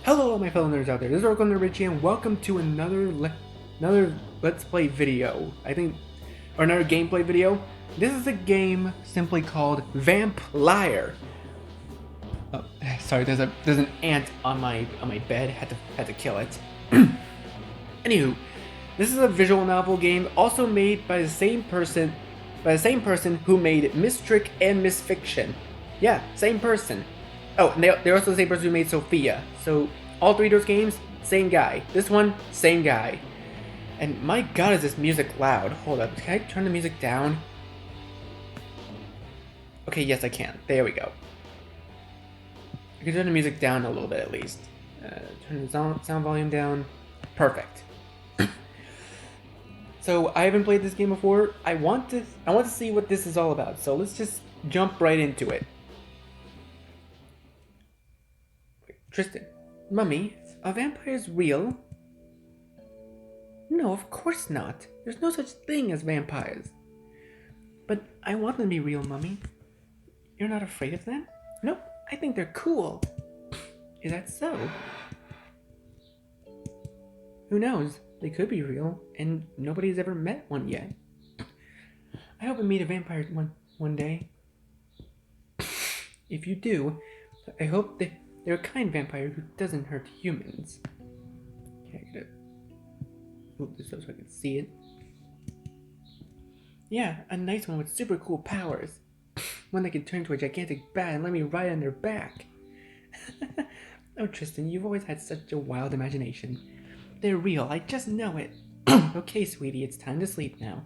Hello, my fellow nerds out there. This is Oracle Nerd Richie, and welcome to another Let's Play video. Or another gameplay video. This is a game simply called Vampliar. Oh, sorry, there's an ant on my bed. Had to kill it. Anywho, this is a visual novel game, also made by the same person who made Mistrick and Miss Fiction. Yeah, same person. Oh, and they're also the same person who made Sophia. So, all three of those games, same guy. This one, same guy. And my god, is this music loud. Hold up, can I turn the music down? Okay, yes I can. There we go. I can turn the music down a little bit at least. Turn the sound volume down. Perfect. So, I haven't played this game before. I want to see what this is all about. So, let's just jump right into it. Tristen, Mummy, are vampires real? No, of course not. There's no such thing as vampires. But I want them to be real, Mummy. You're not afraid of them? Nope, I think they're cool. Is that so? Who knows? They could be real, and nobody's ever met one yet. I hope I meet a vampire one day. If you do, I hope they're a kind vampire who doesn't hurt humans. Okay, I gotta move this up so I can see it. Yeah, a nice one with super cool powers. One that can turn into a gigantic bat and let me ride on their back. Oh, Tristen, you've always had such a wild imagination. They're real, I just know it. Okay, sweetie, it's time to sleep now.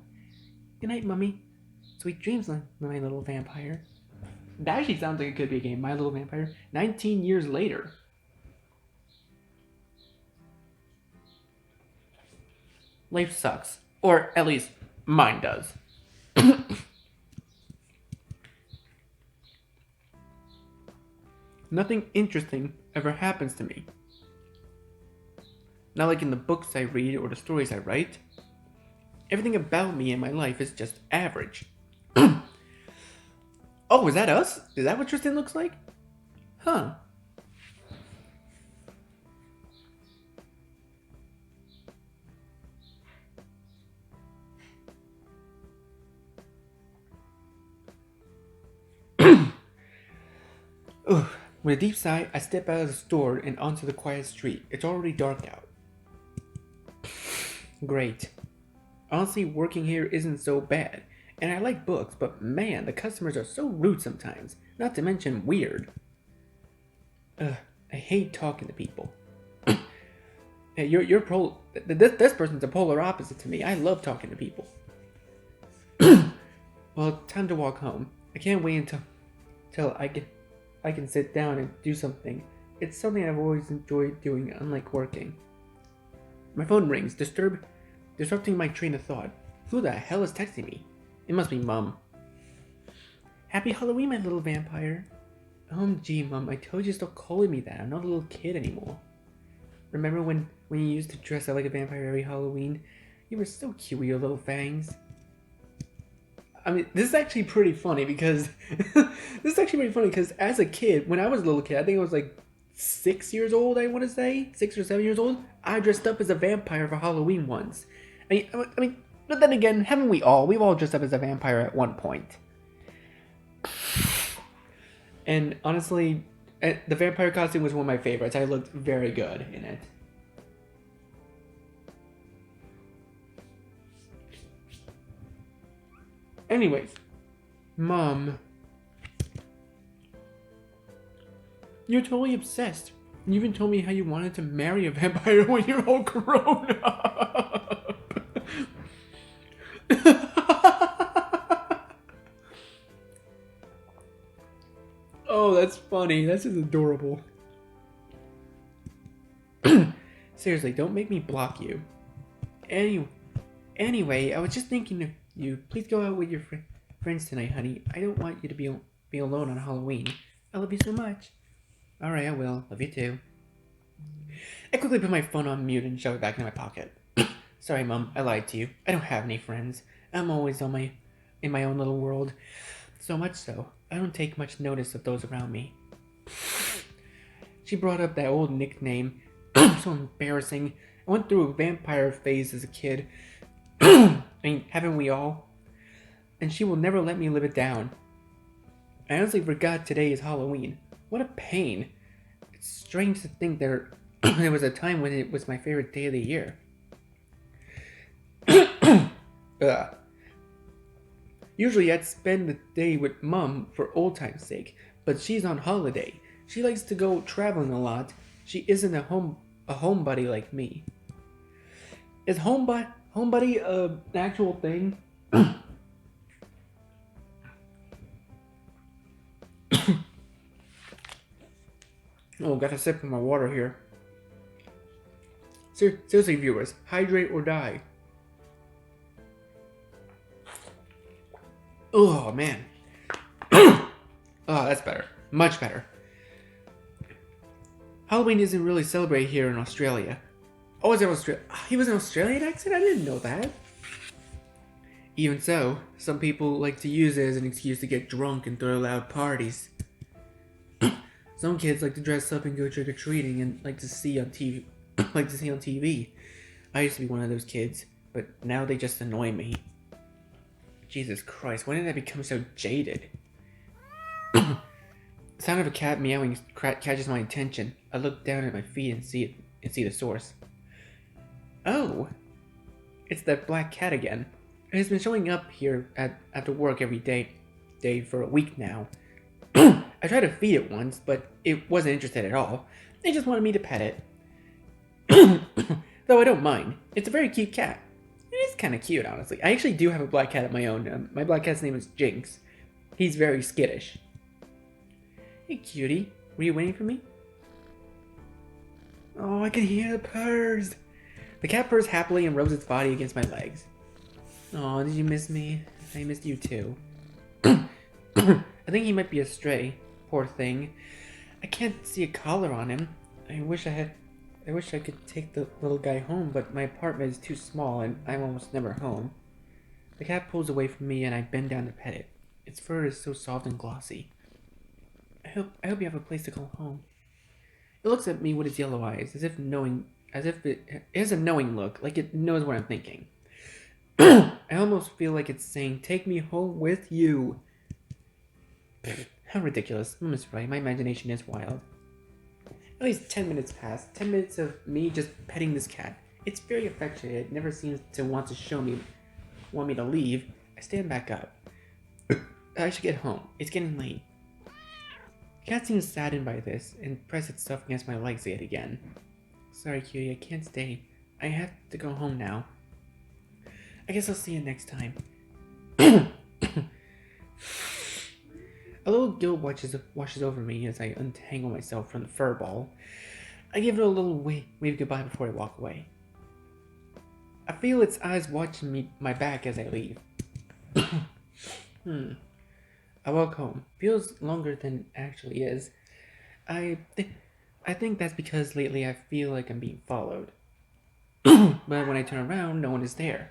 Good night, Mummy. Sweet dreams, my little vampire. That actually sounds like it could be a game. My Little Vampire. 19 years later. Life sucks. Or at least mine does. Nothing interesting ever happens to me. Not like in the books I read or the stories I write. Everything about me and my life is just average. Oh, is that us? Is that what Tristen looks like? Huh. Ugh. With a deep sigh, I step out of the store and onto the quiet street. It's already dark out. Great. Honestly, working here isn't so bad. And I like books, but man, the customers are so rude sometimes. Not to mention weird. I hate talking to people. Hey, this person's the polar opposite to me. I love talking to people. Well, time to walk home. I can't wait until I can sit down and do something. It's something I've always enjoyed doing, unlike working. My phone rings, disrupting my train of thought. Who the hell is texting me? It must be Mum. Happy Halloween, my little vampire. Gee, Mum, I told you to stop calling me that. I'm not a little kid anymore. Remember when you used to dress up like a vampire every Halloween? You were so cute with your little fangs. I mean, this is actually pretty funny because as a kid, when I was a little kid, I think I was like 6 years old, I want to say, 6 or 7 years old, I dressed up as a vampire for Halloween once. I mean, but then again, haven't we all? We've all dressed up as a vampire at one point. And honestly, the vampire costume was one of my favorites. I looked very good in it. Anyways, Mom, you're totally obsessed. You even told me how you wanted to marry a vampire when you're all grown up. Oh, that's funny. That's just adorable. Seriously, don't make me block you. Anyway, I was just thinking of you. Please go out with your friends tonight, honey. I don't want you to be alone on Halloween. I love you so much. Alright, I will. Love you too. I quickly put my phone on mute and shove it back in my pocket. Sorry, Mom. I lied to you. I don't have any friends. I'm always in my own little world. So much so, I don't take much notice of those around me. She brought up that old nickname. So embarrassing. I went through a vampire phase as a kid. I mean, haven't we all? And she will never let me live it down. I honestly forgot today is Halloween. What a pain. It's strange to think there was a time when it was my favorite day of the year. Usually I'd spend the day with Mom for old time's sake, but she's on holiday. She likes to go traveling a lot. She isn't a homebody like me. Is homebody an actual thing? Oh, got a sip of my water here. Seriously, viewers, hydrate or die. Oh, man. Oh, that's better. Much better. Halloween isn't really celebrated here in Australia. Oh, is it Australia? He was an Australian accent? I didn't know that. Even so, some people like to use it as an excuse to get drunk and throw loud parties. Some kids like to dress up and go trick-or-treating and like to see on TV. I used to be one of those kids, but now they just annoy me. Jesus Christ, when did I become so jaded? The sound of a cat meowing catches my attention. I look down at my feet and see the source. Oh, it's that black cat again. It has been showing up here after work every day for a week now. I tried to feed it once, but it wasn't interested at all. It just wanted me to pet it. Though I don't mind. It's a very cute cat. It is kind of cute, honestly. I actually do have a black cat of my own. My black cat's name is Jinx. He's very skittish. Hey, cutie. Were you waiting for me? Oh, I can hear the purrs. The cat purrs happily and rubs its body against my legs. Oh, did you miss me? I missed you too. I think he might be a stray. Poor thing. I can't see a collar on him. I wish I could take the little guy home, but my apartment is too small and I'm almost never home. The cat pulls away from me and I bend down to pet it. Its fur is so soft and glossy. I hope you have a place to call home. It looks at me with its yellow eyes, as if it has a knowing look, like it knows what I'm thinking. I almost feel like it's saying, "Take me home with you." How ridiculous. Mom is right, my imagination is wild. At least 10 minutes pass. 10 minutes of me just petting this cat. It's very affectionate. It never seems to want me to leave. I stand back up. I should get home. It's getting late. The cat seems saddened by this and presses itself against my legs yet again. Sorry, cutie, I can't stay. I have to go home now. I guess I'll see you next time. A little guilt washes over me as I untangle myself from the fur ball. I give it a little wave goodbye before I walk away. I feel its eyes watching my back as I leave. I walk home. Feels longer than it actually is. I think that's because lately I feel like I'm being followed. But when I turn around, no one is there.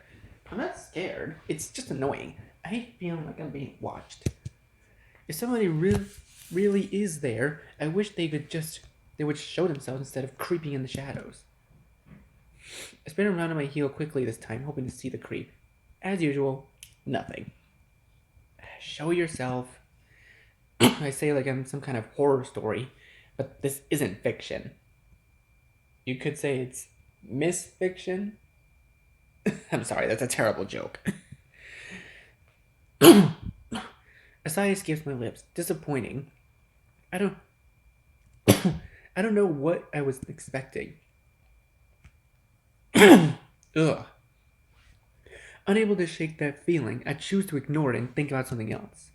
I'm not scared. It's just annoying. I hate feeling like I'm being watched. If somebody really is there, I wish they would show themselves instead of creeping in the shadows. I spin around on my heel quickly this time, hoping to see the creep. As usual, nothing. Show yourself. I say like I'm some kind of horror story, but this isn't fiction. You could say it's misfiction. I'm sorry, that's a terrible joke. A sigh escapes my lips. Disappointing. I don't know what I was expecting. Ugh. Unable to shake that feeling, I choose to ignore it and think about something else.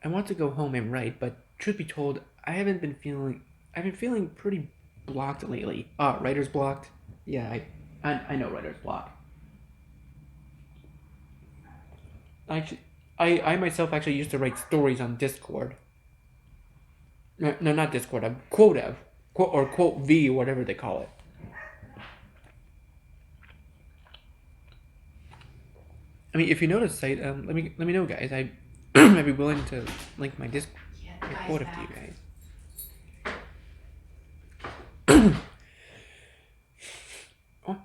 I want to go home and write, but truth be told, I've been feeling pretty blocked lately. Writer's blocked? Yeah, I know writer's block. I myself actually used to write stories on Discord. No, not Discord. I'm Quotev, or Quote V, whatever they call it. I mean, if you know the site, let me know, guys. I'd be willing to link my Discord. Yes. get bored of you guys. Oh,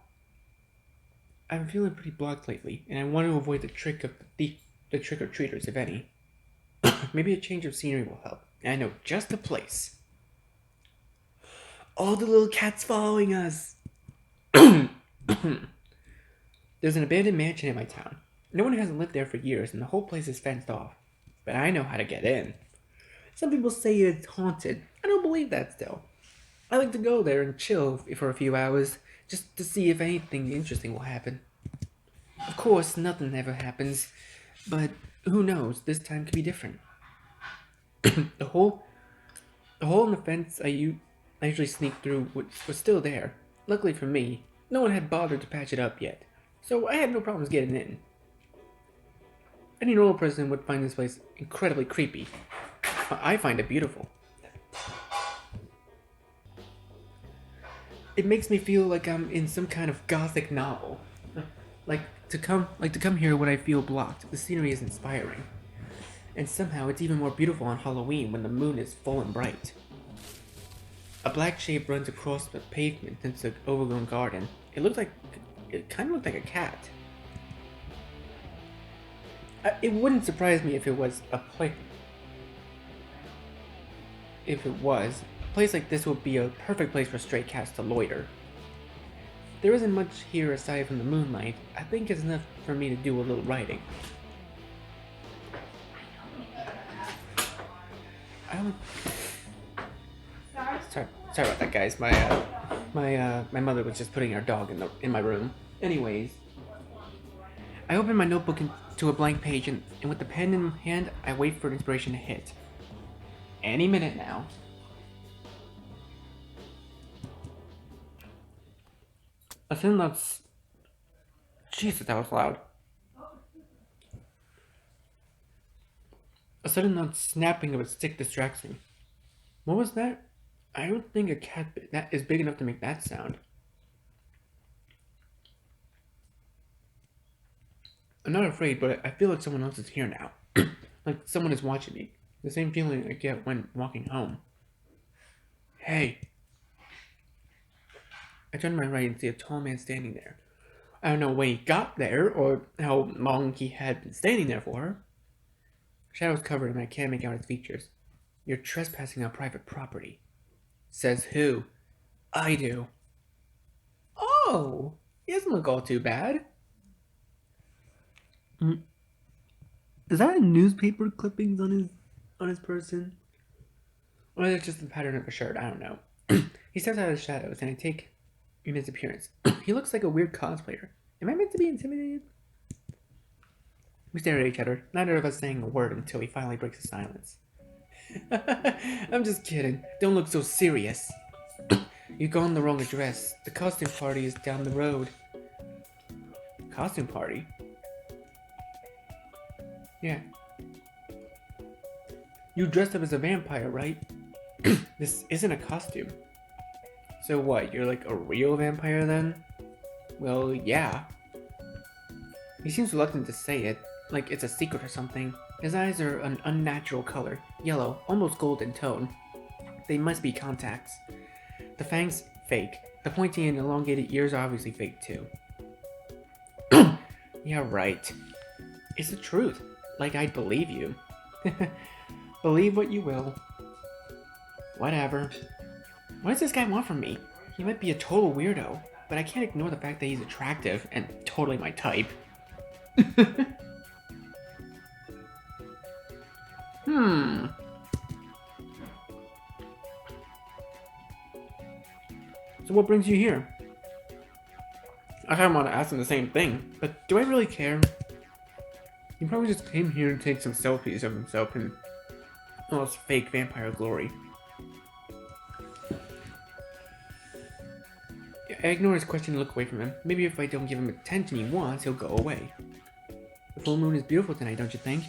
I'm feeling pretty blocked lately, and I want to avoid the trick-or-treaters, if any. Maybe a change of scenery will help. I know just the place. All the little cats following us. There's an abandoned mansion in my town. No one hasn't lived there for years, and the whole place is fenced off. But I know how to get in. Some people say it's haunted. I don't believe that still. I like to go there and chill for a few hours, just to see if anything interesting will happen. Of course, nothing ever happens, but who knows, this time could be different. The hole in the fence I usually sneak through was still there. Luckily for me, no one had bothered to patch it up yet, so I had no problems getting in. Any normal person would find this place incredibly creepy. I find it beautiful. It makes me feel like I'm in some kind of gothic novel. Like to come here when I feel blocked. The scenery is inspiring. And somehow it's even more beautiful on Halloween when the moon is full and bright. A black shape runs across the pavement into the overgrown garden. It kind of looked like a cat. It wouldn't surprise me if it was a place. If it was, a place like this would be a perfect place for stray cats to loiter. There isn't much here aside from the moonlight. I think it's enough for me to do a little writing. Sorry about that, guys. My mother was just putting our dog in my room. Anyways, I open my notebook to a blank page, and with the pen in hand, I wait for inspiration to hit. Any minute now. A sudden loud Jesus, that was loud. A sudden loud snapping of a stick distracts me. What was that? I don't think a cat that is big enough to make that sound. I'm not afraid, but I feel like someone else is here now. Like someone is watching me. The same feeling I get when walking home. Hey. I turn to my right and see a tall man standing there. I don't know when he got there, or how long he had been standing there for. Shadows covered him and I can't make out his features. You're trespassing on private property. Says who? I do. Oh, he doesn't look all too bad. Is that a newspaper clippings on his person? Or is it just the pattern of a shirt? I don't know. He steps out of the shadows and I take in his appearance. He looks like a weird cosplayer. Am I meant to be intimidated? We stare at each other, neither of us saying a word until he finally breaks the silence. I'm just kidding. Don't look so serious. You've gone the wrong address. The costume party is down the road. Costume party? Yeah. You dressed up as a vampire, right? This isn't a costume. So what, you're like a real vampire then? Well, yeah. He seems reluctant to say it, like it's a secret or something. His eyes are an unnatural color, yellow, almost golden tone. They must be contacts. The fangs, fake. The pointy and elongated ears are obviously fake too. Yeah, right. It's the truth. Like I'd believe you. Believe what you will. Whatever. What does this guy want from me? He might be a total weirdo, but I can't ignore the fact that he's attractive and totally my type. So what brings you here? I kind of want to ask him the same thing, but do I really care? He probably just came here to take some selfies of himself in all his fake vampire glory. I ignore his question and look away from him. Maybe if I don't give him the attention he wants, he'll go away. The full moon is beautiful tonight, don't you think?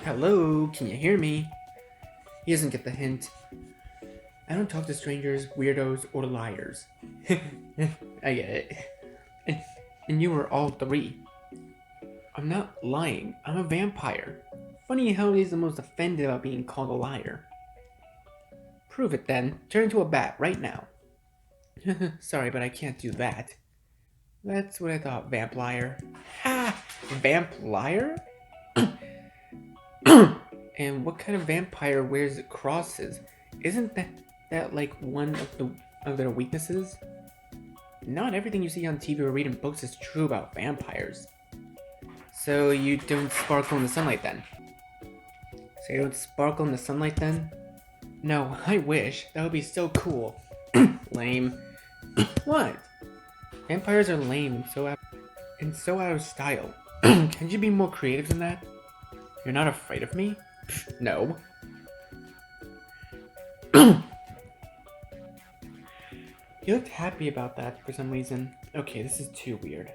Hello, can you hear me? He doesn't get the hint. I don't talk to strangers, weirdos, or liars. I get it. And you were all three. I'm not lying. I'm a vampire. Funny how he's the most offended about being called a liar. Prove it then. Turn into a bat right now. Sorry, but I can't do that. That's what I thought, Vampliar. Ha! Vampliar? And what kind of vampire wears crosses? Isn't that like one of their weaknesses? Not everything you see on TV or read in books is true about vampires. So you don't sparkle in the sunlight then? So you don't sparkle in the sunlight then? No, I wish. That would be so cool. Lame. What? Vampires are lame and so out of style. Can't you be more creative than that? You're not afraid of me? No. You looked happy about that for some reason. Okay, this is too weird.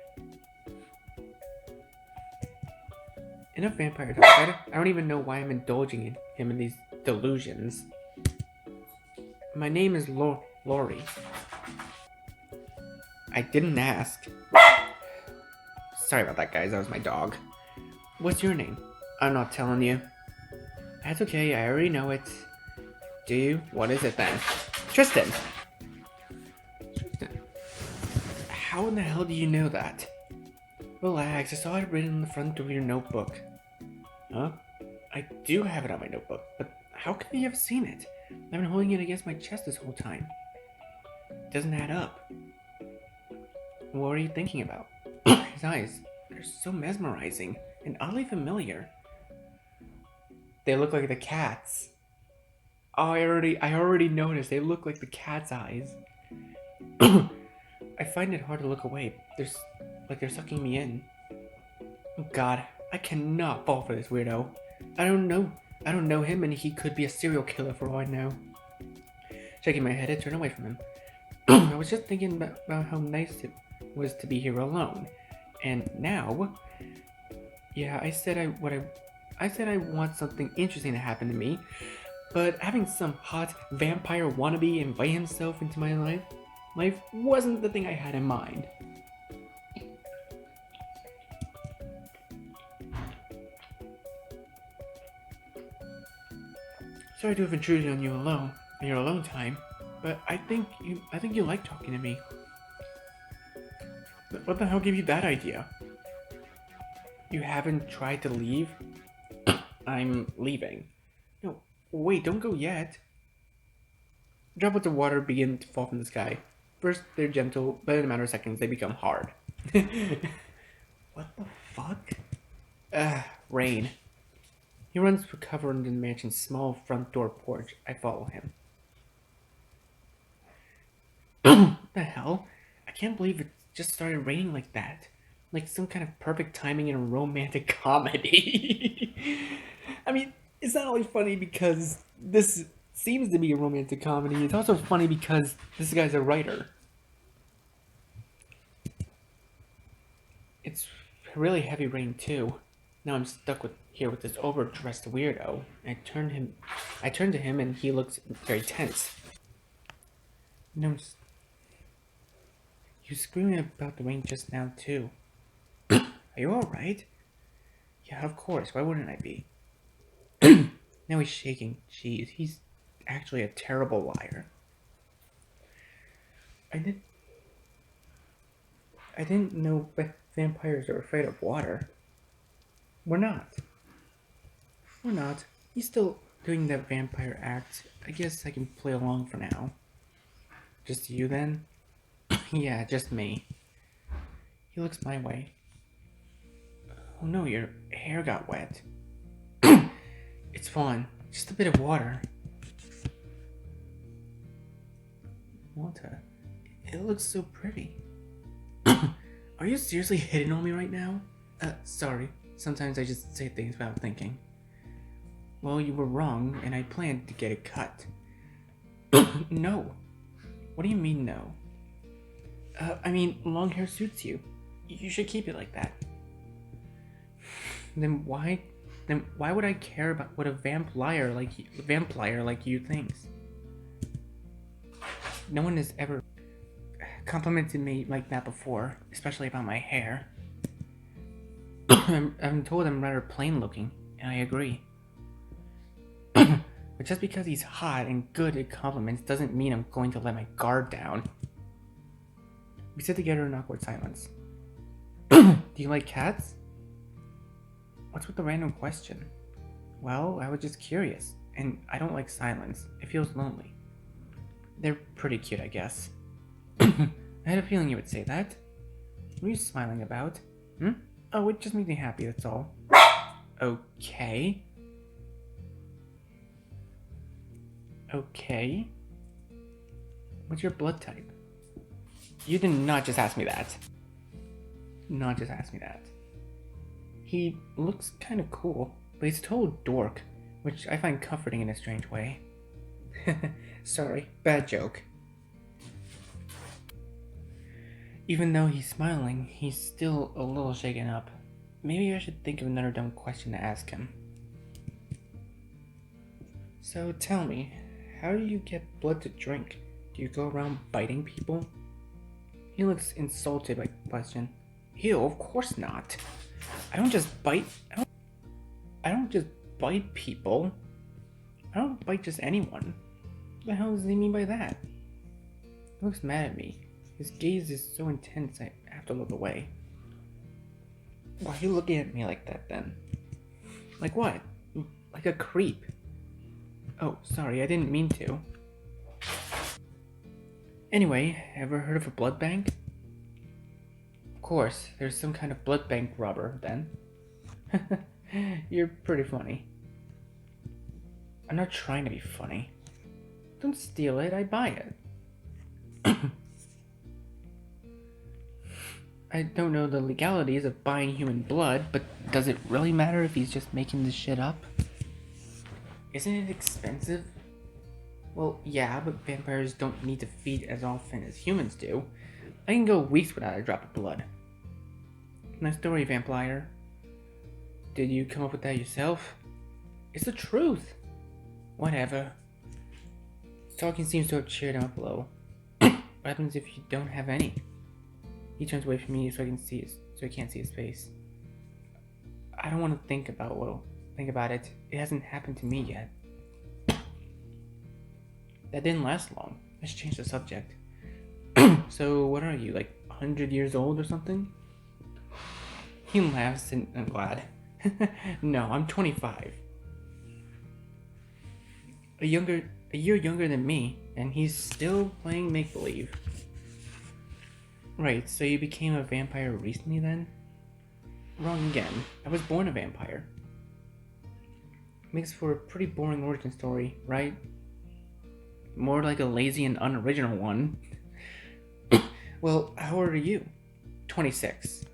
Enough vampire talk. I don't even know why I'm indulging him in these delusions. My name is Laurie. I didn't ask. Sorry about that, guys. That was my dog. What's your name? I'm not telling you. That's okay. I already know it. Do you? What is it then? Tristen! Tristen. How in the hell do you know that? Relax. I saw it written on the front of your notebook. Huh? I do have it on my notebook, but how can you have seen it? I've been holding it against my chest this whole time. It doesn't add up. What are you thinking about? His eyes, they're so mesmerizing and oddly familiar. They look like the cat's. Oh, I already noticed. They look like the cat's eyes. I find it hard to look away. They're sucking me in. Oh God, I cannot fall for this weirdo. I don't know him, and he could be a serial killer for all I know. Shaking my head, I turn away from him. I was just thinking about how nice it was to be here alone, and now, yeah, I said I want something interesting to happen to me, but having some hot vampire wannabe invite himself into my life wasn't the thing I had in mind. Sorry to have intruded on you alone in your alone time, but I think you like talking to me. But what the hell gave you that idea? You haven't tried to leave? I'm leaving. No, wait, don't go yet. Droplets of water begin to fall from the sky. First, they're gentle, but in a matter of seconds, they become hard. What the fuck? Rain. He runs for cover under the mansion's small front door porch. I follow him. What the hell? I can't believe it just started raining like that. Like some kind of perfect timing in a romantic comedy. I mean, it's not only funny because this seems to be a romantic comedy, it's also funny because this guy's a writer. It's really heavy rain too. Now I'm stuck here with this overdressed weirdo. I turn to him and he looks very tense. No, you screaming about the rain just now too. Are you alright? Yeah, of course. Why wouldn't I be? Now he's shaking. Jeez, he's actually a terrible liar. I didn't know vampires are afraid of water. We're not. We're not. He's still doing that vampire act. I guess I can play along for now. Just you then? Yeah, just me. He looks my way. Oh no, your hair got wet. It's fine. Just a bit of water. Water? It looks so pretty. Are you seriously hitting on me right now? Sorry. Sometimes I just say things without thinking. Well, you were wrong, and I planned to get it cut. No. What do you mean, no? I mean, long hair suits you. You should keep it like that. Then why would I care about what a vampire like you thinks? No one has ever complimented me like that before, especially about my hair. I'm told I'm rather plain looking, and I agree. But just because he's hot and good at compliments doesn't mean I'm going to let my guard down. We sit together in awkward silence. Do you like cats? What's with the random question? Well, I was just curious, and I don't like silence. It feels lonely. They're pretty cute, I guess. I had a feeling you would say that. What are you smiling about? Oh, it just makes me happy, that's all. Okay. Okay. What's your blood type? You did not just ask me that. Not just ask me that. He looks kind of cool, but he's a total dork, which I find comforting in a strange way. Sorry, bad joke. Even though he's smiling, he's still a little shaken up. Maybe I should think of another dumb question to ask him. So tell me, how do you get blood to drink? Do you go around biting people? He looks insulted by the question. Ew, of course not. I don't just bite people. I don't bite just anyone. What the hell does he mean by that? He looks mad at me. His gaze is so intense I have to look away. Why are you looking at me like that then? Like what? Like a creep. Oh, sorry, I didn't mean to. Anyway, ever heard of a blood bank? Of course, there's some kind of blood bank robber then. You're pretty funny. I'm not trying to be funny. Don't steal it, I buy it. I don't know the legalities of buying human blood, but does it really matter if he's just making this shit up? Isn't it expensive? Well, yeah, but vampires don't need to feed as often as humans do. I can go weeks without a drop of blood. Nice story, Vampliar. Did you come up with that yourself? It's the truth. Whatever. Talking seems to have cheered him up a little. What happens if you don't have any? He turns away from me so I can't see his face. I don't want to think about it. It hasn't happened to me yet. That didn't last long. Let's change the subject. So, what are you, like 100 years old or something? He laughs and I'm glad. No, I'm 25. A year younger than me, and he's still playing make-believe. Right, so you became a vampire recently then? Wrong again. I was born a vampire. Makes for a pretty boring origin story, right? More like a lazy and unoriginal one. Well, how old are you? 26.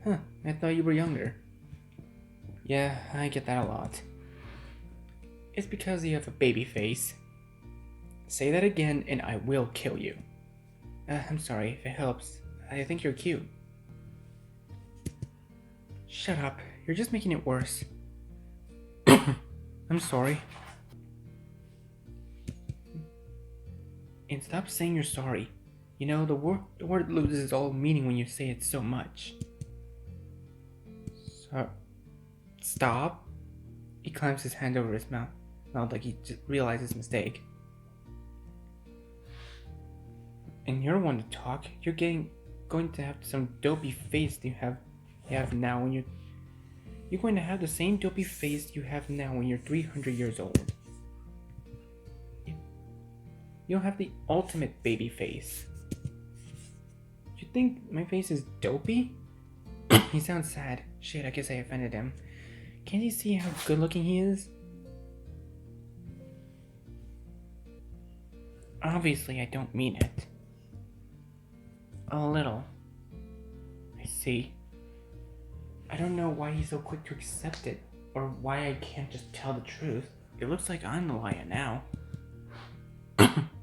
Huh, I thought you were younger. Yeah, I get that a lot. It's because you have a baby face. Say that again and I will kill you. I'm sorry, if it helps. I think you're cute. Shut up, you're just making it worse. I'm sorry. And stop saying you're sorry. You know, the word loses all meaning when you say it so much. Stop. He clamps his hand over his mouth like he just realized his mistake. And you're one to talk. You're going to have some dopey face you have now when you're going to have the same dopey face you have now when you're 300 years old. You'll have the ultimate baby face. You think my face is dopey? He sounds sad. Shit, I guess I offended him. Can't you see how good looking he is? Obviously, I don't mean it. A little. I see. I don't know why he's so quick to accept it, or why I can't just tell the truth. It looks like I'm the liar now.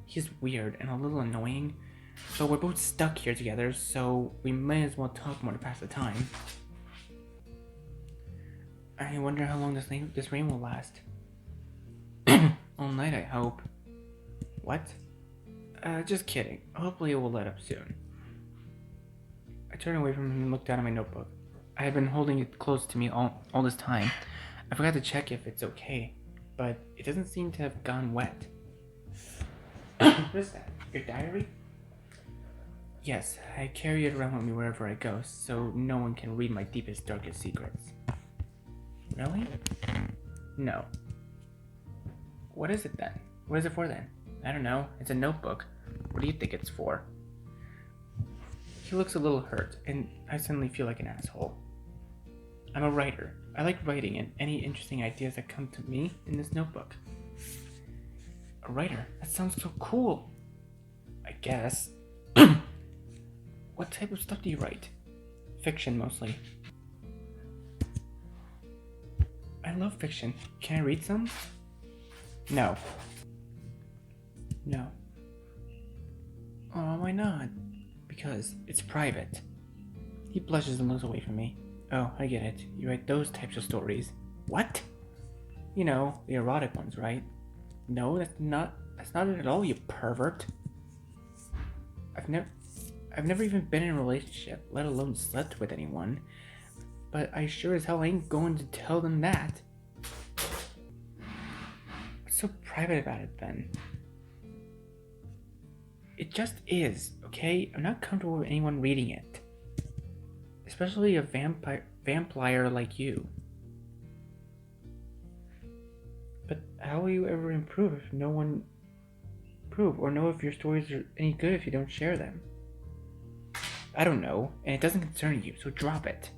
He's weird and a little annoying, so we're both stuck here together, so we may as well talk more to pass the time. I wonder how long this rain will last. All night, I hope. What? Just kidding. Hopefully it will let up soon. I turned away from him and looked down at my notebook. I had been holding it close to me all this time. I forgot to check if it's okay, but it doesn't seem to have gone wet. What is that? Your diary? Yes, I carry it around with me wherever I go, so no one can read my deepest, darkest secrets. Really? No. What is it then? What is it for then? I don't know. It's a notebook. What do you think it's for? He looks a little hurt, and I suddenly feel like an asshole. I'm a writer. I like writing and any interesting ideas that come to me in this notebook. A writer? That sounds so cool. I guess. What type of stuff do you write? Fiction, mostly. I love fiction. Can I read some? No. No. Oh, why not? Because it's private. He blushes and looks away from me. Oh, I get it. You write those types of stories. What? You know, the erotic ones, right? No, that's not it at all, you pervert. I've never even been in a relationship, let alone slept with anyone. But I sure as hell ain't going to tell them that. What's so private about it then? It just is, okay? I'm not comfortable with anyone reading it. Especially a Vampliar like you. But how will you ever improve if no one or know if your stories are any good if you don't share them? I don't know, and it doesn't concern you, so drop it.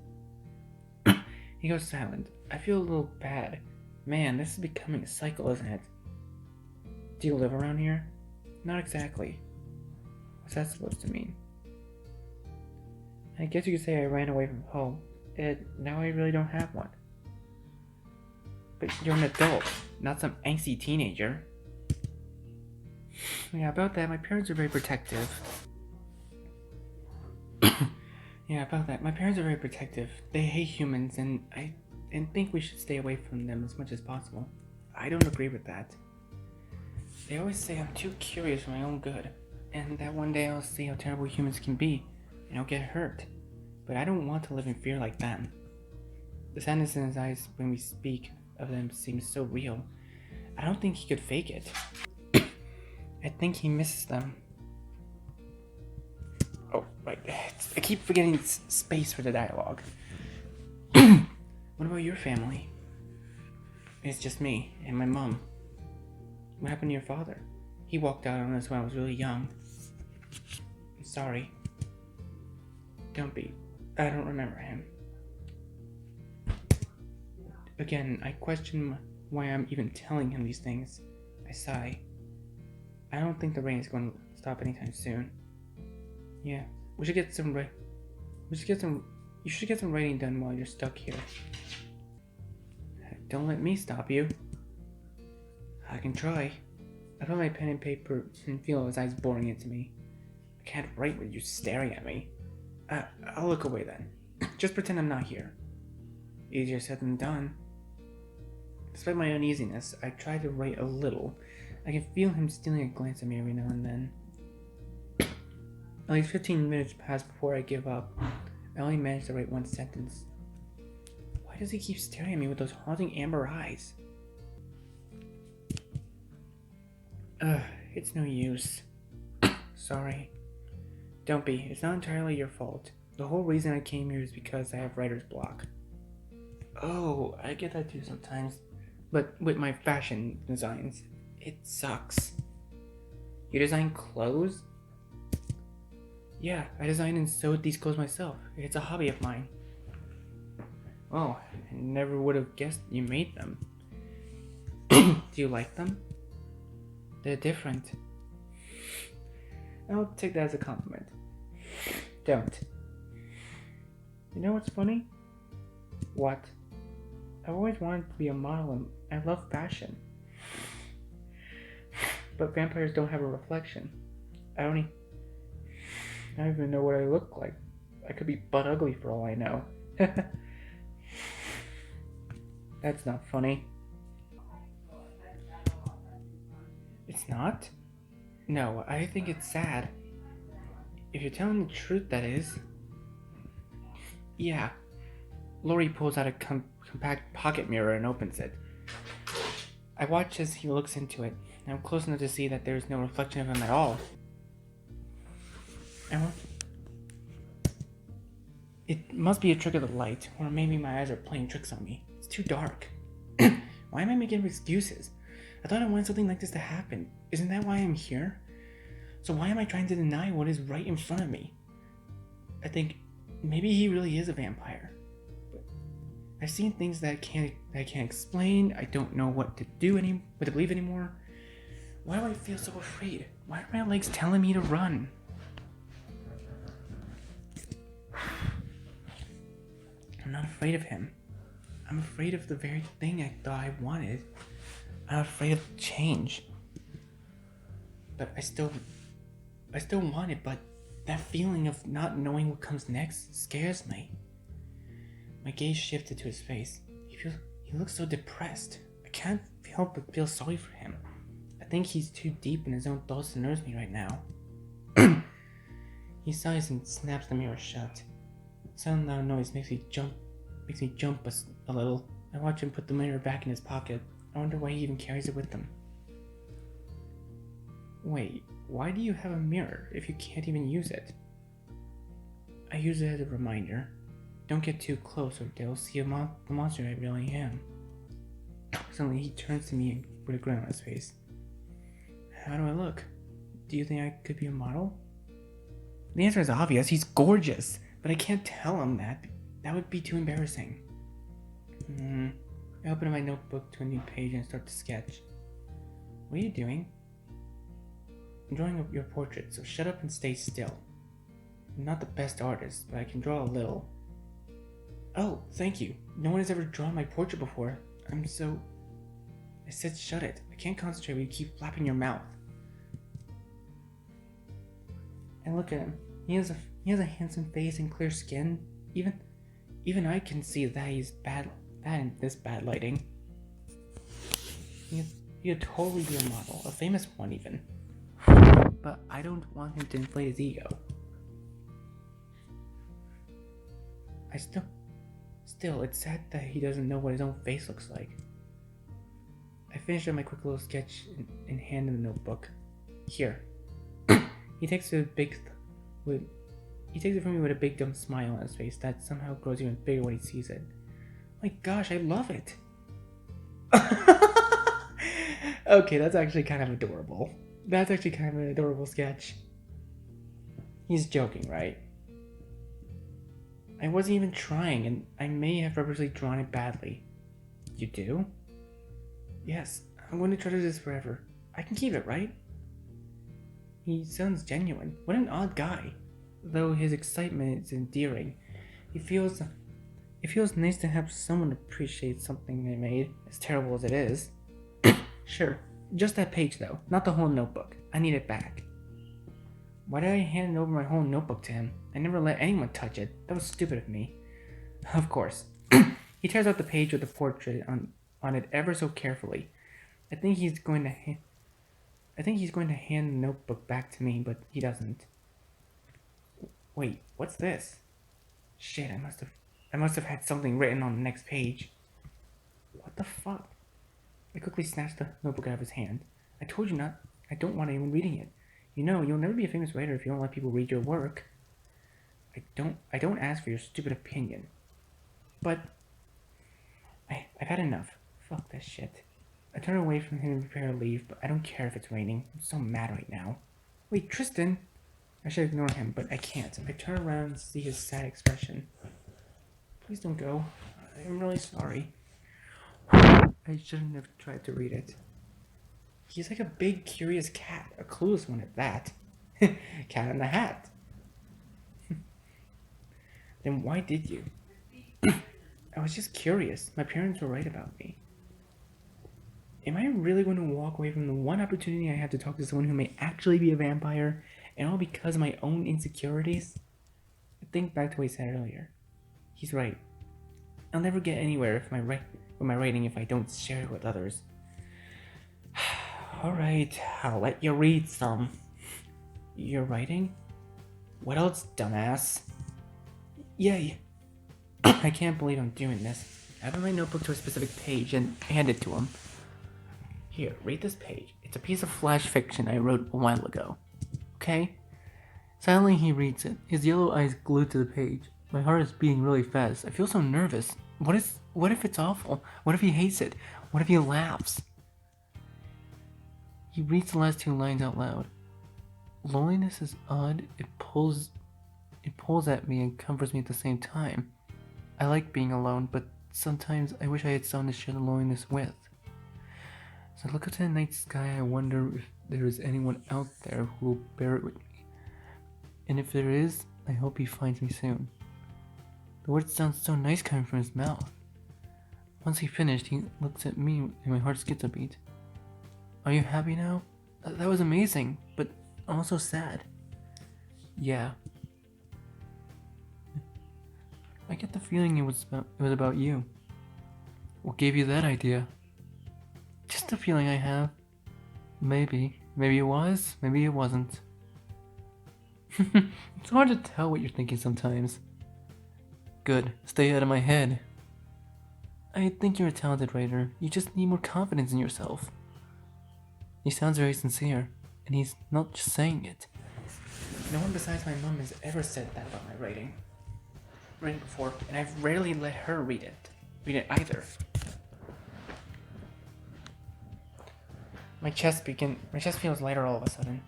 He goes silent. I feel a little bad. Man, this is becoming a cycle, isn't it? Do you live around here? Not exactly. What's that supposed to mean? I guess you could say I ran away from home, and now I really don't have one. But you're an adult, not some angsty teenager. Yeah, about that, my parents are very protective. My parents are very protective. They hate humans, and I think we should stay away from them as much as possible. I don't agree with that. They always say I'm too curious for my own good, and that one day I'll see how terrible humans can be, and I'll get hurt. But I don't want to live in fear like them. The sadness in his eyes when we speak of them seems so real. I don't think he could fake it. I think he misses them. Oh, right. I keep forgetting space for the dialogue. What about your family? It's just me and my mom. What happened to your father? He walked out on us when I was really young. I'm sorry. Don't be. I don't remember him. Again, I question why I'm even telling him these things. I sigh. I don't think the rain is going to stop anytime soon. Yeah, you should get some writing done while you're stuck here. Don't let me stop you. I can try. I put my pen and paper and feel his eyes boring into me. I can't write with you staring at me. I'll look away then. Just pretend I'm not here. Easier said than done. Despite my uneasiness, I try to write a little. I can feel him stealing a glance at me every now and then. At least 15 minutes pass before I give up. I only manage to write one sentence. Why does he keep staring at me with those haunting amber eyes? It's no use. Sorry. Don't be. It's not entirely your fault. The whole reason I came here is because I have writer's block. Oh, I get that too sometimes. But with my fashion designs, it sucks. You design clothes? Yeah, I designed and sewed these clothes myself. It's a hobby of mine. Oh, I never would have guessed you made them. Do you like them? They're different. I'll take that as a compliment. Don't. You know what's funny? What? I've always wanted to be a model and I love fashion. But vampires don't have a reflection. I don't even know what I look like. I could be butt ugly for all I know. That's not funny. It's not? No, I think it's sad. If you're telling the truth, that is. Yeah. Laurie pulls out a compact pocket mirror and opens it. I watch as he looks into it, and I'm close enough to see that there is no reflection of him at all. It must be a trick of the light, or maybe my eyes are playing tricks on me. It's too dark. Why am I making excuses? I thought I wanted something like this to happen. Isn't that why I'm here? So why am I trying to deny what is right in front of me? I think maybe he really is a vampire. But I've seen things that I can't explain. I don't know what to believe anymore. Why do I feel so afraid? Why are my legs telling me to run? I'm not afraid of him. I'm afraid of the very thing I thought I wanted. I'm afraid of change. But I still want it, but that feeling of not knowing what comes next scares me. My gaze shifted to his face. He looks so depressed. I can't help but feel sorry for him. I think he's too deep in his own thoughts to nurse me right now. He sighs and snaps the mirror shut. A sudden loud noise makes me jump a little. I watch him put the mirror back in his pocket. I wonder why he even carries it with him. Wait, why do you have a mirror if you can't even use it? I use it as a reminder. Don't get too close or they'll see the monster I really am. Suddenly he turns to me with a grin on his face. How do I look? Do you think I could be a model? The answer is obvious. He's gorgeous. But I can't tell him that. That would be too embarrassing. I open my notebook to a new page and start to sketch. What are you doing? I'm drawing your portrait, so shut up and stay still. I'm not the best artist, but I can draw a little. Oh, thank you. No one has ever drawn my portrait before. I said shut it. I can't concentrate when you keep flapping your mouth. And look at him. He has a handsome face and clear skin. Even I can see that he's bad in this bad lighting. He could totally be a model, a famous one even. But I don't want him to inflate his ego. Still, it's sad that he doesn't know what his own face looks like. I finished up my quick little sketch and hand him the notebook. Here. He takes it from me with a big dumb smile on his face that somehow grows even bigger when he sees it. My gosh, I love it. Okay, that's actually kind of adorable. That's actually kind of an adorable sketch. He's joking, right? I wasn't even trying, and I may have purposely drawn it badly. You do? Yes, I'm going to try to do this forever. I can keep it, right? He sounds genuine. What an odd guy. Though his excitement is endearing, it feels nice to have someone appreciate something I made, as terrible as it is. Sure, just that page though, not the whole notebook. I need it back. Why did I hand over my whole notebook to him? I never let anyone touch it. That was stupid of me. Of course. He tears out the page with the portrait on it ever so carefully. I think he's going to hand the notebook back to me, but he doesn't. Wait, what's this? Shit, I must have had something written on the next page. What the fuck? I quickly snatched the notebook out of his hand. I told you I don't want anyone reading it. You know, you'll never be a famous writer if you don't let people read your work. I don't ask for your stupid opinion. But I've had enough. Fuck this shit. I turn away from him and prepare to leave, but I don't care if it's raining. I'm so mad right now. Wait, Tristen! I should ignore him, but I can't. I turn around and see his sad expression. Please don't go. I'm really sorry. I shouldn't have tried to read it. He's like a big, curious cat. A clueless one at that. Cat in the Hat. Then why did you? I was just curious. My parents were right about me. Am I really going to walk away from the one opportunity I have to talk to someone who may actually be a vampire, and all because of my own insecurities? I think back to what he said earlier. He's right. I'll never get anywhere with my writing if I don't share it with others. Alright, I'll let you read some. You're writing? What else, dumbass? Yay! I can't believe I'm doing this. I open my notebook to a specific page and hand it to him. Here, read this page. It's a piece of flash fiction I wrote a while ago. Okay? Silently he reads it, his yellow eyes glued to the page. My heart is beating really fast. I feel so nervous. What if it's awful? What if he hates it? What if he laughs? He reads the last two lines out loud. Loneliness is odd. It pulls at me and comforts me at the same time. I like being alone, but sometimes I wish I had someone to share the loneliness with. As I look up to the night sky, I wonder if there is anyone out there who will bear it with me. And if there is, I hope he finds me soon. The words sound so nice coming from his mouth. Once he finished, he looks at me and my heart skips a beat. Are you happy now? That was amazing, but also sad. Yeah. I get the feeling it was about you. What gave you that idea? Just a feeling I have. Maybe it was, maybe it wasn't. It's hard to tell what you're thinking sometimes. Good, stay out of my head. I think you're a talented writer. You just need more confidence in yourself. He sounds very sincere, and he's not just saying it. No one besides my mom has ever said that about my writing before, and I've rarely let her read it either. My chest feels lighter all of a sudden.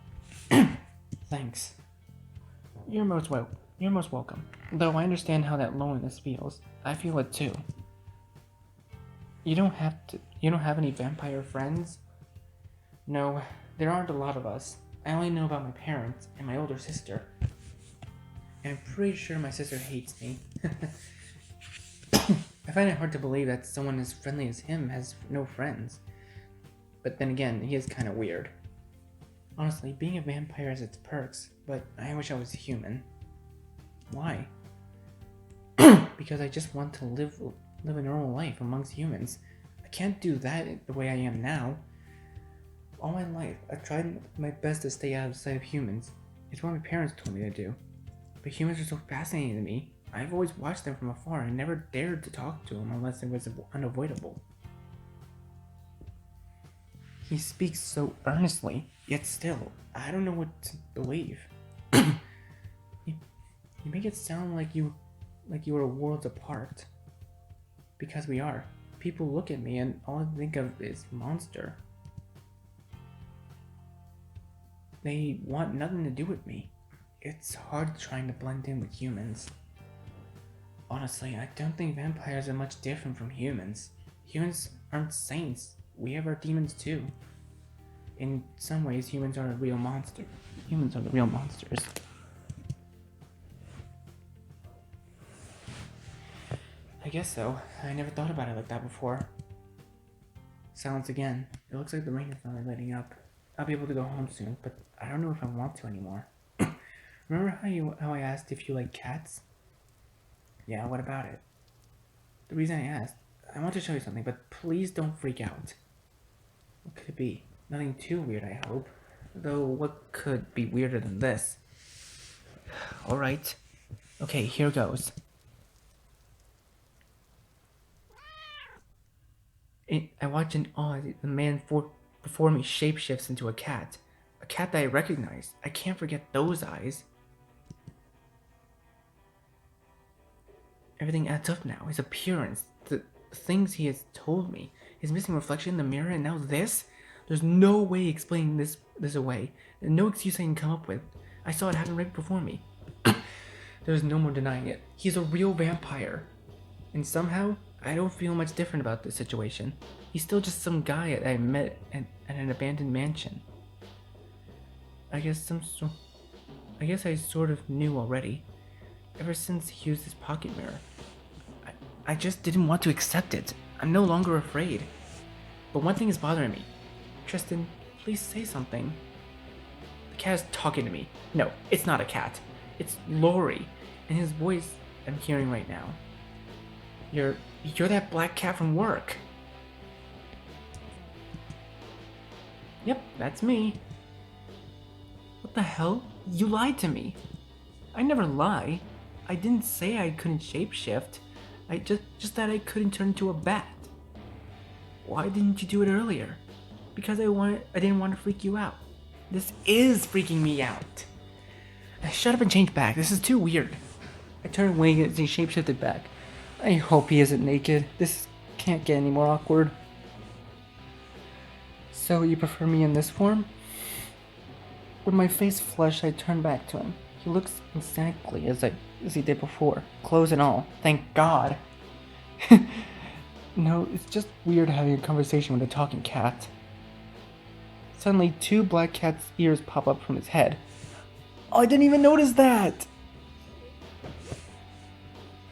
Thanks. You're most welcome. Though I understand how that loneliness feels. I feel it too. You don't have any vampire friends? No, there aren't a lot of us. I only know about my parents and my older sister. And I'm pretty sure my sister hates me. I find it hard to believe that someone as friendly as him has no friends. But then again, he is kind of weird. Honestly, being a vampire has its perks, but I wish I was human. Why? Because I just want to live a normal life amongst humans. I can't do that the way I am now. All my life, I've tried my best to stay out of sight of humans. It's what my parents told me to do. But humans are so fascinating to me. I've always watched them from afar and never dared to talk to them unless it was unavoidable. He speaks so earnestly, yet still, I don't know what to believe. You make it sound like you are worlds apart. Because we are. People look at me and all I think of is monster. They want nothing to do with me. It's hard trying to blend in with humans. Honestly, I don't think vampires are much different from humans. Humans aren't saints. We have our demons too. In some ways, humans are the real monsters. I guess so. I never thought about it like that before. Silence again. It looks like the rain is finally letting up. I'll be able to go home soon, but I don't know if I want to anymore. Remember how I asked if you like cats? Yeah, what about it? The reason I asked, I want to show you something, but please don't freak out. What could it be? Nothing too weird, I hope. Though, what could be weirder than this? Alright. Okay, here goes. I watch in awe as the man before me shapeshifts into a cat. A cat that I recognize. I can't forget those eyes. Everything adds up now. His appearance, the things he has told me, his missing reflection in the mirror, and now this? There's no way explaining this away. There's no excuse I can come up with. I saw it happen right before me. There's no more denying it. He's a real vampire. And somehow, I don't feel much different about this situation. He's still just some guy I met at an abandoned mansion. I guess I sort of knew already. Ever since he used his pocket mirror. I just didn't want to accept it. I'm no longer afraid. But one thing is bothering me. Tristen, please say something. The cat is talking to me. No, it's not a cat. It's Laurie. And his voice I'm hearing right now. You're that black cat from work. Yep, that's me. What the hell? You lied to me. I never lie. I didn't say I couldn't shapeshift. I just that I couldn't turn into a bat. Why didn't you do it earlier? Because I didn't want to freak you out. This is freaking me out. Shut up and change back. This is too weird. I turned away as he shapeshifted back. I hope he isn't naked. This can't get any more awkward. So you prefer me in this form? With my face flushed, I turned back to him. He looks exactly as he did before, clothes and all. Thank God. No, it's just weird having a conversation with a talking cat. Suddenly, 2 black cat's ears pop up from his head. Oh, I didn't even notice that!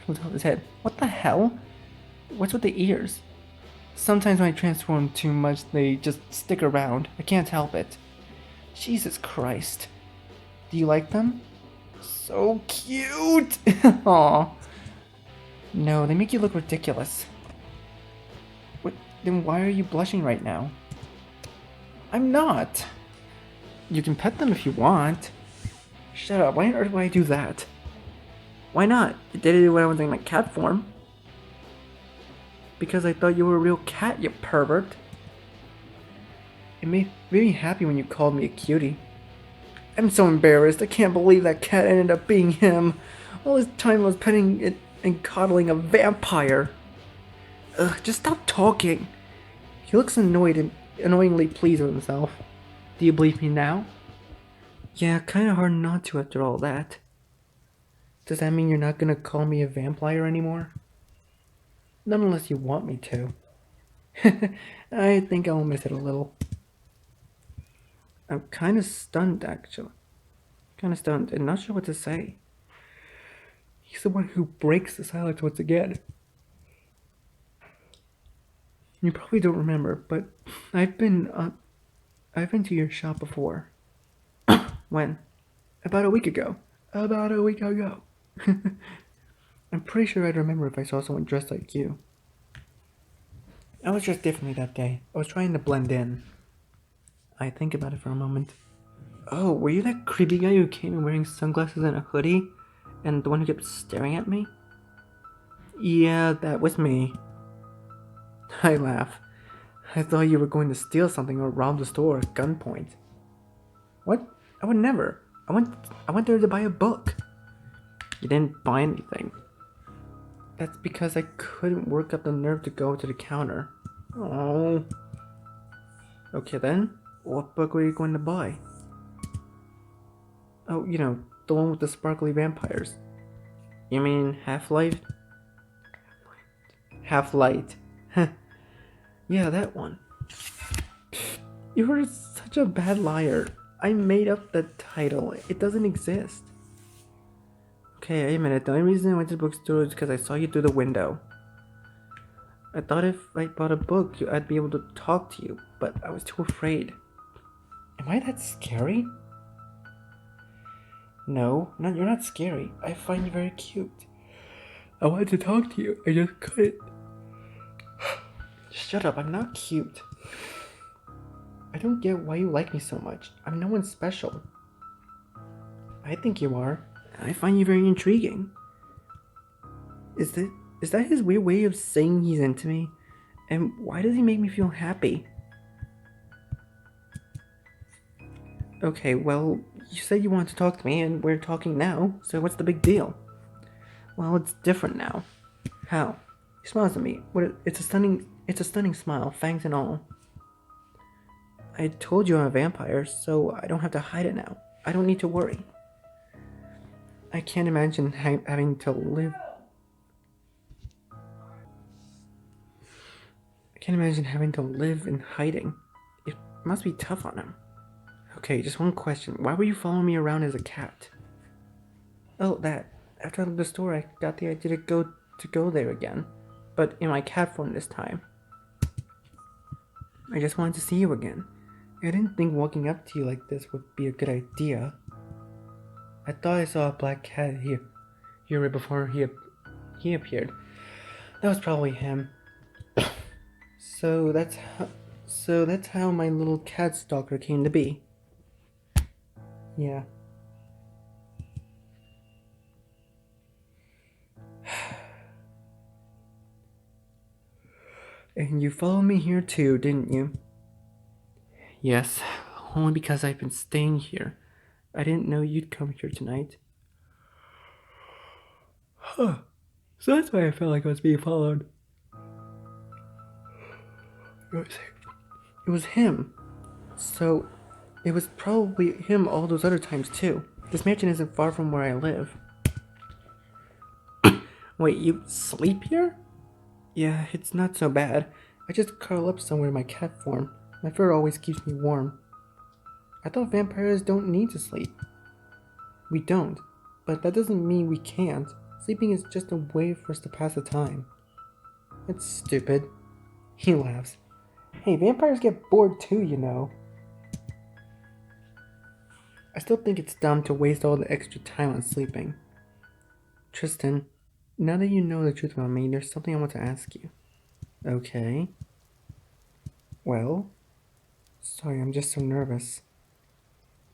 From the top of his head. What the hell? What's with the ears? Sometimes when I transform too much, they just stick around. I can't help it. Jesus Christ. Do you like them? So cute! Aw. No, they make you look ridiculous. What? Then why are you blushing right now? I'm not. You can pet them if you want. Shut up, why on earth would I do that? Why not? I did it when I was in my cat form. Because I thought you were a real cat, you pervert. It made me happy when you called me a cutie. I'm so embarrassed. I can't believe that cat ended up being him. All this time I was petting it and coddling a vampire. Ugh, just stop talking. He looks annoyed and annoyingly pleased with himself. Do you believe me now? Yeah, kinda hard not to after all that. Does that mean you're not gonna call me a Vampliar anymore? Not unless you want me to. I think I'll miss it a little. I'm kinda stunned, actually. Kinda stunned and not sure what to say. He's the one who breaks the silence once again. You probably don't remember, but I've been to your shop before. When? About a week ago. About a week ago. I'm pretty sure I'd remember if I saw someone dressed like you. I was dressed differently that day. I was trying to blend in. I think about it for a moment. Oh, were you that creepy guy who came in wearing sunglasses and a hoodie? And the one who kept staring at me? Yeah, that was me. I laugh. I thought you were going to steal something or rob the store at gunpoint. What? I would never. I went there to buy a book. You didn't buy anything. That's because I couldn't work up the nerve to go to the counter. Oh. Okay then. What book were you going to buy? Oh, you know, the one with the sparkly vampires. You mean Half-Life? Half-Light. Yeah, that one. You're such a bad liar. I made up the title. It doesn't exist. Okay, I admit it. The only reason I went to the bookstore is because I saw you through the window. I thought if I bought a book, I'd be able to talk to you, but I was too afraid. Am I that scary? No, you're not scary. I find you very cute. I wanted to talk to you. I just couldn't. Shut up, I'm not cute. I don't get why you like me so much. I'm no one special. I think you are. I find you very intriguing. Is that his weird way of saying he's into me? And why does he make me feel happy? Okay, well, you said you wanted to talk to me, and we're talking now, so what's the big deal? Well, it's different now. How? He smiles at me. It's a stunning smile, fangs and all. I told you I'm a vampire, so I don't have to hide it now. I don't need to worry. I can't imagine having to live... I can't imagine having to live in hiding. It must be tough on him. Okay, just one question. Why were you following me around as a cat? Oh, that. After I left the store, I got the idea to go there again. But in my cat form this time. I just wanted to see you again. I didn't think walking up to you like this would be a good idea. I thought I saw a black cat here right before he appeared. That was probably him. So that's how my little cat stalker came to be. Yeah. And you followed me here too, didn't you? Yes, only because I've been staying here. I didn't know you'd come here tonight. Huh. So that's why I felt like I was being followed. It was him. So it was probably him all those other times too. This mansion isn't far from where I live. Wait, you sleep here? Yeah, it's not so bad. I just curl up somewhere in my cat form. My fur always keeps me warm. I thought vampires don't need to sleep. We don't, but that doesn't mean we can't. Sleeping is just a way for us to pass the time. It's stupid. He laughs. Hey, vampires get bored too, you know. I still think it's dumb to waste all the extra time on sleeping. Tristen, now that you know the truth about me, there's something I want to ask you. Okay. Well? Sorry, I'm just so nervous.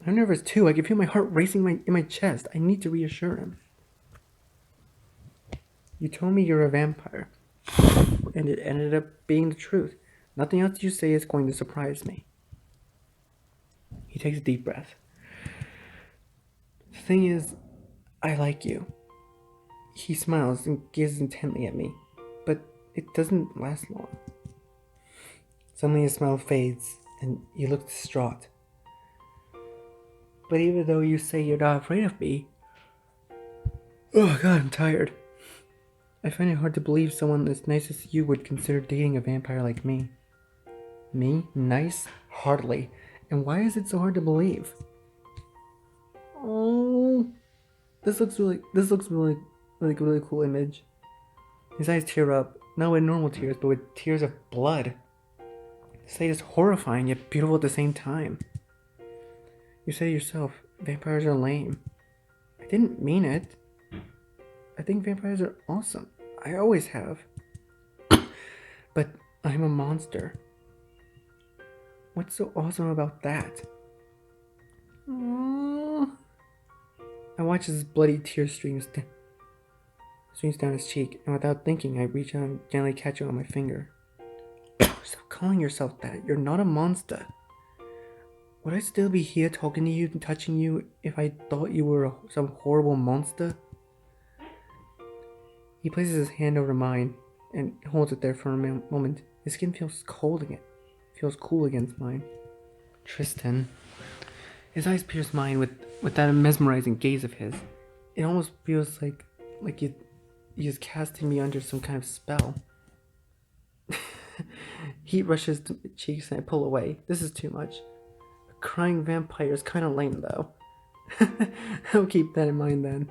I'm nervous too. I can feel my heart racing in my chest. I need to reassure him. You told me you're a vampire. And it ended up being the truth. Nothing else you say is going to surprise me. He takes a deep breath. The thing is, I like you. He smiles and gazes intently at me, but it doesn't last long. Suddenly his smile fades, and he looks distraught. But even though you say you're not afraid of me... Oh god, I'm tired. I find it hard to believe someone as nice as you would consider dating a vampire like me. Me? Nice? Hardly. And why is it so hard to believe? Oh, this looks really cool image. His eyes tear up, not with normal tears, but with tears of blood. The sight is horrifying yet beautiful at the same time. You said it yourself, vampires are lame. I didn't mean it. I think vampires are awesome. I always have. But I'm a monster. What's so awesome about that? Aww. I watch as bloody tear streams down his cheek, and without thinking, I reach out and gently catch it on my finger. Stop calling yourself that. You're not a monster. Would I still be here talking to you and touching you if I thought you were some horrible monster? He places his hand over mine and holds it there for a moment. His skin feels cold again. Feels cool against mine. Tristen. His eyes pierce mine with that mesmerizing gaze of his. It almost feels like he's casting me under some kind of spell. Heat rushes to my cheeks and I pull away. This is too much. A crying vampire is kind of lame though. I'll keep that in mind then.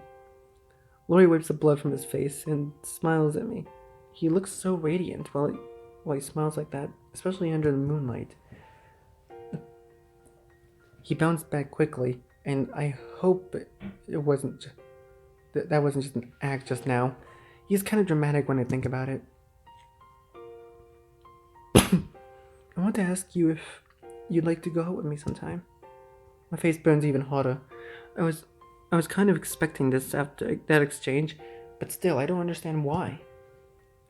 Laurie wipes the blood from his face and smiles at me. He looks so radiant while he smiles like that, especially under the moonlight. He bounced back quickly, and I hope it wasn't that wasn't just an act just now. He's kind of dramatic when I think about it. I want to ask you if you'd like to go out with me sometime. My face burns even hotter. I was kind of expecting this after that exchange, but still, I don't understand why.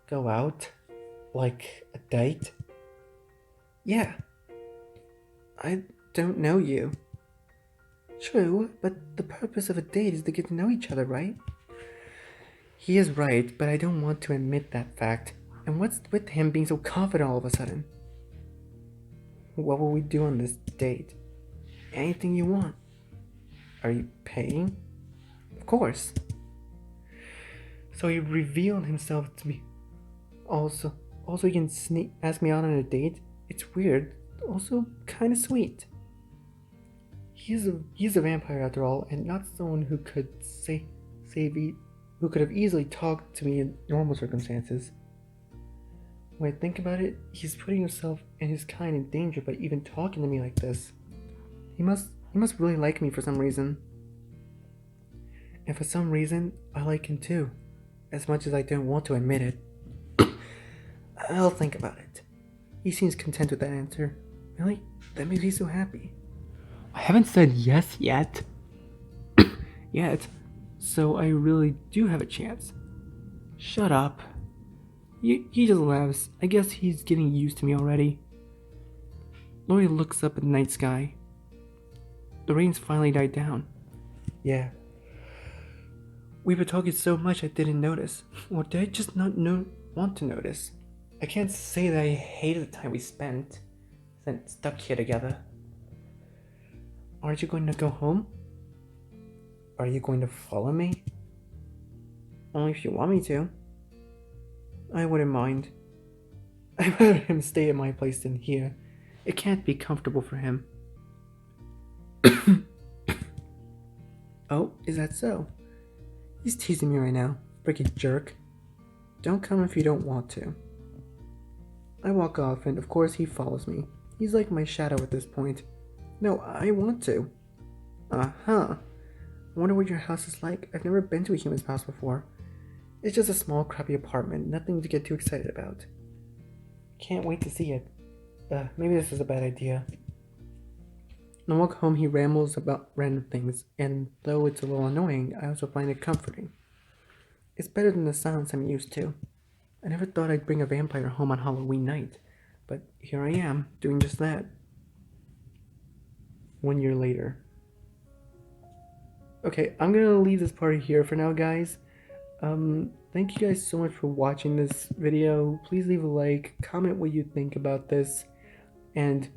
Go out? Like a date? Yeah. I don't know you. True, but the purpose of a date is to get to know each other, right? He is right, but I don't want to admit that fact. And what's with him being so confident all of a sudden? What will we do on this date? Anything you want. Are you paying? Of course. So he revealed himself to me. Also he can ask me out on a date. It's weird, also kind of sweet. He's a vampire after all, and not someone who could who could have easily talked to me in normal circumstances. When I think about it, he's putting himself and his kind in danger by even talking to me like this. He must really like me for some reason. And for some reason, I like him too, as much as I don't want to admit it. I'll think about it. He seems content with that answer. Really? That makes me so happy. I haven't said yes yet. So I really do have a chance. Shut up. He just laughs. I guess he's getting used to me already. Laurie looks up at the night sky. The rain's finally died down. Yeah. We were talking so much I didn't notice. Or did I just not want to notice? I can't say that I hated the time we spent stuck here together. Aren't you going to go home? Are you going to follow me? Only if you want me to. I wouldn't mind. I'd rather him stay at my place than here. It can't be comfortable for him. Oh, is that so? He's teasing me right now. Freaking jerk. Don't come if you don't want to. I walk off and of course he follows me. He's like my shadow at this point. No, I want to. Uh-huh. I wonder what your house is like. I've never been to a human's house before. It's just a small, crappy apartment. Nothing to get too excited about. Can't wait to see it. Maybe this is a bad idea. On the walk home, he rambles about random things, and though it's a little annoying, I also find it comforting. It's better than the silence I'm used to. I never thought I'd bring a vampire home on Halloween night, but here I am, doing just that. 1 year later. Okay, I'm gonna leave this part here for now, guys. Thank you guys so much for watching this video. Please leave a like, comment what you think about this, and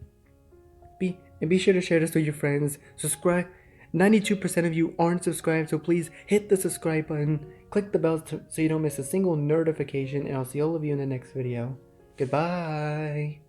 be sure to share this with your friends. Subscribe. 92% of you aren't subscribed, so please hit the subscribe button, click the bell so you don't miss a single notification, and I'll see all of you in the next video. Goodbye!